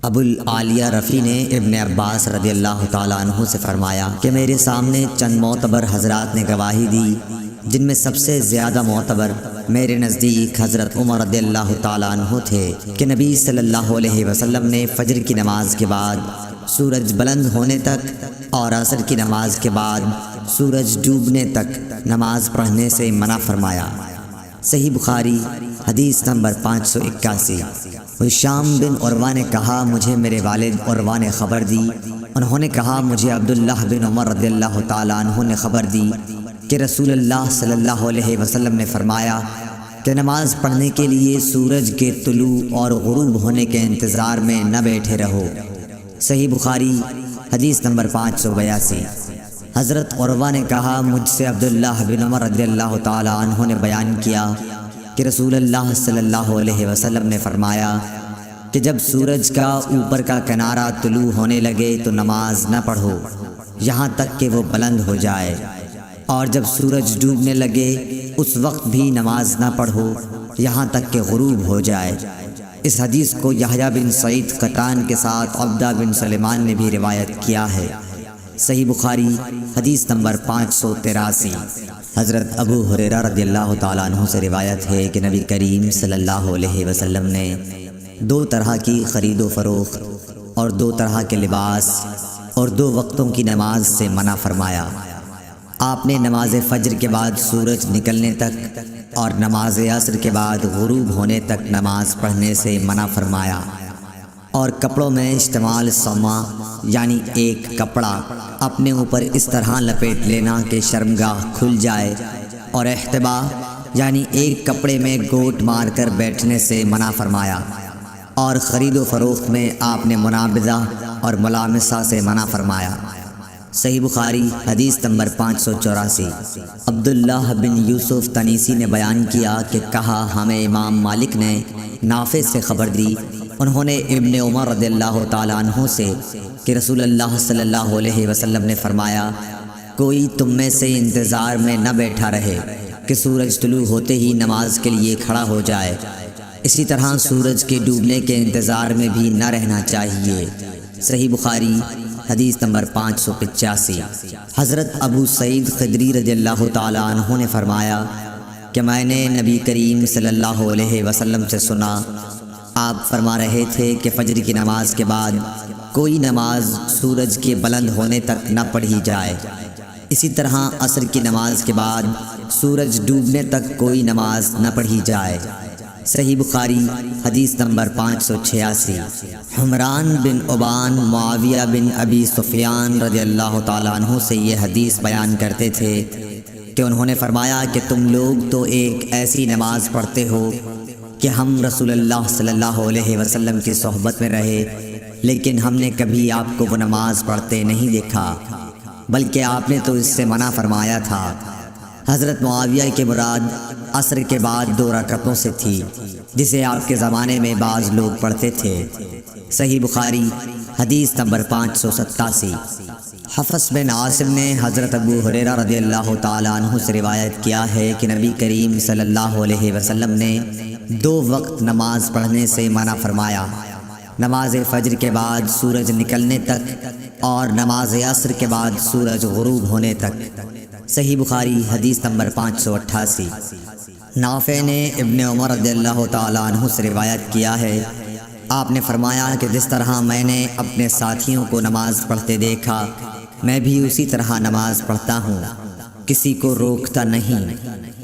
ابو العالیہ رفیع نے ابن عباس رضی اللہ تعالیٰ عنہ سے فرمایا کہ میرے سامنے چند معتبر حضرات نے گواہی دی، جن میں سب سے زیادہ معتبر میرے نزدیک حضرت عمر رضی اللہ تعالیٰ عنہ تھے کہ نبی صلی اللہ علیہ وسلم نے فجر کی نماز کے بعد سورج بلند ہونے تک اور عصر کی نماز کے بعد سورج ڈوبنے تک نماز پڑھنے سے منع فرمایا۔ صحیح بخاری حدیث نمبر 581۔ ہشام بن عروہ نے کہا مجھے میرے والد عروہ نے خبر دی، انہوں نے کہا مجھے عبداللہ بن عمر رضی اللہ تعالیٰ عنہ نے خبر دی کہ رسول اللہ صلی اللہ علیہ وسلم نے فرمایا کہ نماز پڑھنے کے لیے سورج کے طلوع اور غروب ہونے کے انتظار میں نہ بیٹھے رہو۔ صحیح بخاری حدیث نمبر 582۔ حضرت عروہ نے کہا مجھ سے عبداللہ بن عمر رضی اللہ تعالیٰ عنہ نے بیان کیا کہ رسول اللہ صلی اللہ علیہ وسلم نے فرمایا کہ جب سورج کا اوپر کا کنارہ طلوع ہونے لگے تو نماز نہ پڑھو یہاں تک کہ وہ بلند ہو جائے، اور جب سورج ڈوبنے لگے اس وقت بھی نماز نہ پڑھو یہاں تک کہ غروب ہو جائے۔ اس حدیث کو یحییٰ بن سعید قطان کے ساتھ عبدہ بن سلیمان نے بھی روایت کیا ہے۔ صحیح بخاری حدیث نمبر 583۔ حضرت ابو ہریرہ رضی اللہ تعالیٰ عنہ سے روایت ہے کہ نبی کریم صلی اللہ علیہ وسلم نے 2 طرح کی خرید و فروخت اور 2 طرح کے لباس اور 2 وقتوں کی نماز سے منع فرمایا۔ آپ نے نماز فجر کے بعد سورج نکلنے تک اور نماز عصر کے بعد غروب ہونے تک نماز پڑھنے سے منع فرمایا، اور کپڑوں میں اشتمال سما یعنی ایک کپڑا اپنے اوپر اس طرح لپیٹ لینا کہ شرمگاہ کھل جائے، اور احتبا یعنی ایک کپڑے میں گوٹ مار کر بیٹھنے سے منع فرمایا، اور خرید و فروخت میں آپ نے منابذہ اور ملامسہ سے منع فرمایا۔ صحیح بخاری حدیث نمبر 584۔ عبداللہ بن یوسف تنیسی نے بیان کیا کہ کہا ہمیں امام مالک نے نافع سے خبر دی، انہوں نے ابن عمر رضی اللہ تعالیٰ عنہ سے کہ رسول اللہ صلی اللہ علیہ وسلم نے فرمایا کوئی تم میں سے انتظار میں نہ بیٹھا رہے کہ سورج طلوع ہوتے ہی نماز کے لیے کھڑا ہو جائے، اسی طرح سورج کے ڈوبنے کے انتظار میں بھی نہ رہنا چاہیے۔ صحیح بخاری حدیث نمبر 585۔ حضرت ابو سعید خدری رضی اللہ تعالیٰ عنہ نے فرمایا کہ میں نے نبی کریم صلی اللہ علیہ وسلم سے سنا، آپ فرما رہے تھے کہ فجر کی نماز کے بعد کوئی نماز سورج کے بلند ہونے تک نہ پڑھی جائے، اسی طرح عصر کی نماز کے بعد سورج ڈوبنے تک کوئی نماز نہ پڑھی جائے۔ صحیح بخاری حدیث نمبر 586۔ حمران بن عبان معاویہ بن ابی سفیان رضی اللہ تعالیٰ عنہ سے یہ حدیث بیان کرتے تھے کہ انہوں نے فرمایا کہ تم لوگ تو ایک ایسی نماز پڑھتے ہو کہ ہم رسول اللہ صلی اللہ علیہ وسلم کی صحبت میں رہے لیکن ہم نے کبھی آپ کو وہ نماز پڑھتے نہیں دیکھا، بلکہ آپ نے تو اس سے منع فرمایا تھا۔ حضرت معاویہ کے مراد عصر کے بعد 2 رکعتوں سے تھی جسے آپ کے زمانے میں بعض لوگ پڑھتے تھے۔ صحیح بخاری حدیث نمبر 587۔ حفص بن عاصم نے حضرت ابو ہریرہ رضی اللہ تعالیٰ عنہ سے روایت کیا ہے کہ نبی کریم صلی اللہ علیہ وسلم نے 2 وقت نماز پڑھنے سے منع فرمایا، نماز فجر کے بعد سورج نکلنے تک اور نماز عصر کے بعد سورج غروب ہونے تک۔ صحیح بخاری حدیث نمبر 588۔ نافع نے ابن عمر رضی اللہ تعالیٰ عنہ سے روایت کیا ہے، آپ نے فرمایا کہ جس طرح میں نے اپنے ساتھیوں کو نماز پڑھتے دیکھا میں بھی اسی طرح نماز پڑھتا ہوں، کسی کو روکتا نہیں،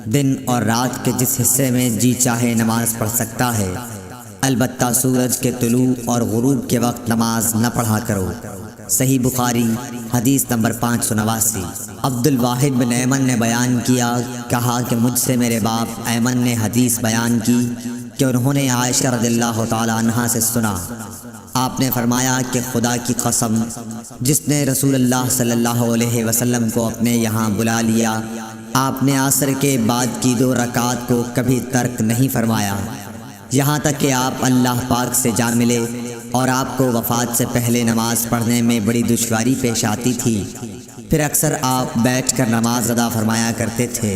دن اور رات کے جس حصے میں جی چاہے نماز پڑھ سکتا ہے، البتہ سورج کے طلوع اور غروب کے وقت نماز نہ پڑھا کرو۔ صحیح بخاری حدیث نمبر 589۔ عبد الواحد بن ایمن نے بیان کیا، کہا کہ مجھ سے میرے باپ ایمن نے حدیث بیان کی کہ انہوں نے عائشہ رضی اللہ تعالیٰ عنہا سے سنا، آپ نے فرمایا کہ خدا کی قسم جس نے رسول اللہ صلی اللہ علیہ وسلم کو اپنے یہاں بلا لیا، آپ نے عصر کے بعد کی 2 رکعات کو کبھی ترک نہیں فرمایا، یہاں تک کہ آپ اللہ پاک سے جا ملے اور آپ کو وفات سے پہلے نماز پڑھنے میں بڑی دشواری پیش آتی تھی، پھر اکثر آپ بیٹھ کر نماز ادا فرمایا کرتے تھے۔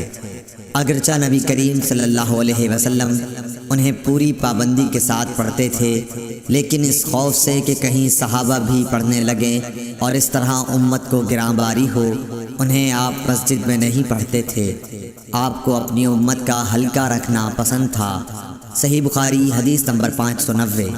اگرچہ نبی کریم صلی اللہ علیہ وسلم انہیں پوری پابندی کے ساتھ پڑھتے تھے، لیکن اس خوف سے کہ کہیں صحابہ بھی پڑھنے لگیں اور اس طرح امت کو گراں باری ہو، انہیں آپ مسجد میں نہیں پڑھتے تھے۔ آپ کو اپنی امت کا ہلکا رکھنا پسند تھا۔ صحیح بخاری حدیث نمبر 590۔